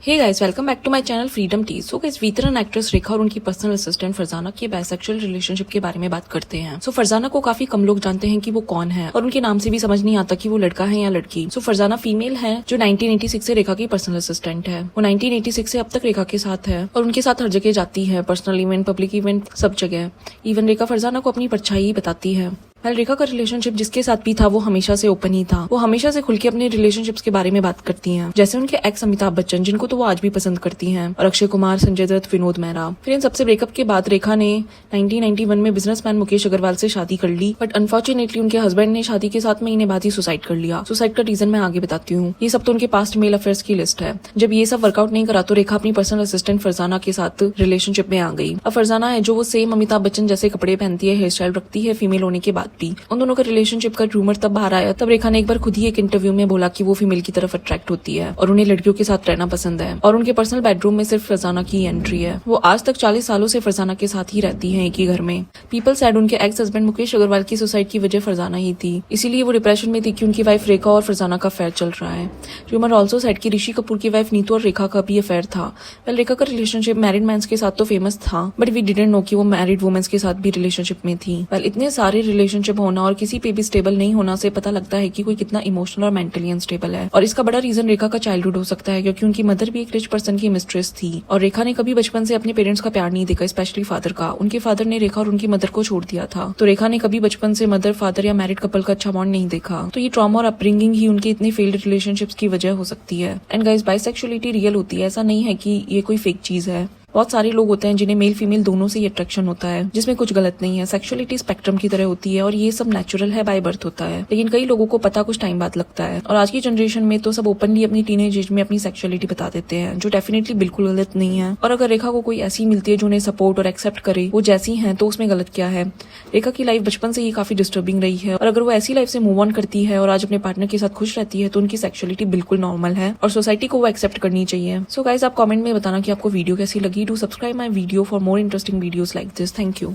Hey guys, welcome back to my channel Freedom T. So guys, veteran actress Rekha और उनकी personal assistant Farzana के bisexual relationship के बारे में बात करते हैं। सो फरजाना को काफी कम लोग जानते हैं कि वो कौन है और उनके नाम से भी समझ नहीं आता कि वो लड़का है या लड़की। सो फरजाना फीमेल है जो 1986 से रेखा की पर्सनल असिस्टेंट है। वो 1986 से अब तक रेखा के साथ है और उनके साथ हर जगह जाती है, पर्सनल इवेंट, पब्लिक इवेंट, सब जगह। इवन रेखा फरजाना को अपनी परछाई बताती है। रेखा का रिलेशनशिप जिसके साथ भी था वो हमेशा से ओपन ही था। वो हमेशा से खुल के अपने रिलेशनशिप्स के बारे में बात करती हैं, जैसे उनके एक्स अमिताभ बच्चन, जिनको तो वो आज भी पसंद करती हैं, और अक्षय कुमार, संजय दत्त, विनोद मेहरा। फिर इन सबसे ब्रेकअप के बाद रेखा ने 1991 में बिजनेसमैन मुकेश अग्रवाल से शादी कर ली, बट अनफॉर्चुनेटली उनके हस्बैंड ने शादी के 7 महीने बाद ही सुसाइड कर लिया। सुसाइड का रीजन मैं आगे बताती हूँ। ये सब तो उनके पास्ट मेल अफेयर्स की लिस्ट है। जब ये सब वर्कआउट नहीं करा तो रेखा अपनी पर्सनल असिस्टेंट फरजाना के साथ रिलेशनशिप में आ गई। अब फरजाना है जो वो सेम अमिताभ बच्चन जैसे कपड़े पहनती है, हेयर स्टाइल रखती है, फीमेल होने के बाद भी। उन दोनों का रिलेशनशिप का रूमर तब बाहर आया तब रेखा ने एक बार खुद ही एक इंटरव्यू में बोला कि वो फीमेल की तरफ अट्रैक्ट होती है और उन्हें लड़कियों के साथ रहना पसंद है और उनके पर्सनल बेडरूम में सिर्फ फरजाना की एंट्री है। वो आज तक 40 सालों से फरजाना के साथ ही रहती हैं एक ही घर में। पीपल सेड उनके एक्स हस्बैंड मुकेश अग्रवाल की सुसाइड की वजह फरजाना ही थी, इसीलिए वो डिप्रेशन में थी कि उनकी वाइफ रेखा और फरजाना का अफेयर चल रहा है। रूमर ऑल्सो सेड कि ऋषि कपूर की वाइफ नीतू और रेखा का भी अफेयर था। वेल, रेखा का रिलेशनशिप मैरिड मैंस के साथ तो फेमस था, बट वी डिडंट नो कि वो मैरिड वुमेन्स के साथ भी रिलेशनशिप में थी। वेल, इतने सारे रिलेशनशिप होना और किसी पे भी स्टेबल नहीं होना से पता लगता है कि कोई कितना इमोशनल और मेंटली अनस्टेबल है। और इसका बड़ा रीजन रेखा का चाइल्डहुड हो सकता है, क्योंकि उनकी मदर भी एक रिच पर्सन की मिस्ट्रेस थी और रेखा ने कभी बचपन से अपने पेरेंट्स का प्यार नहीं देखा, स्पेशली फादर का। उनके फादर ने रेखा और उनकी मदर को छोड़ दिया था, तो रेखा ने कभी बचपन से मदर, फादर या मैरिड कपल का अच्छा बॉन्ड नहीं देखा। तो ये ट्रॉमा और अपब्रिंगिंग ही उनके इतने फेल्ड रिलेशनशिप्स की वजह हो सकती है। एंड गाइस, बाइसेक्सुअलिटी रियल होती है, ऐसा नहीं है कि ये कोई फेक चीज है। बहुत सारे लोग होते हैं जिन्हें मेल फीमेल दोनों से ही अट्रैक्शन होता है, जिसमें कुछ गलत नहीं है। सेक्सुअलिटी स्पेक्ट्रम की तरह होती है और ये सब नेचुरल है, बाय बर्थ होता है। लेकिन कई लोगों को पता कुछ टाइम बाद लगता है और आज की जनरेशन में तो सब ओपनली अपनी टीनेज एज में अपनी सेक्सुअलिटी बता देते हैं, जो डेफिनेटली बिल्कुल गलत नहीं है। और अगर रेखा को कोई ऐसी मिलती है जो उन्हें सपोर्ट और एक्सेप्ट करे वो जैसी है, तो उसमें गलत क्या है। रेखा की लाइफ बचपन से ही काफी डिस्टर्बिंग रही है और अगर वो ऐसी लाइफ से मूव ऑन करती है और आज अपने पार्टनर के साथ खुश रहती है तो उनकी सेक्सुअलिटी बिल्कुल नॉर्मल है और सोसाइटी को वो एक्सेप्ट करनी चाहिए। सो गाइस, आप कमेंट में बताना कि आपको वीडियो कैसी लगी। Do subscribe my video for more interesting videos like this. Thank you.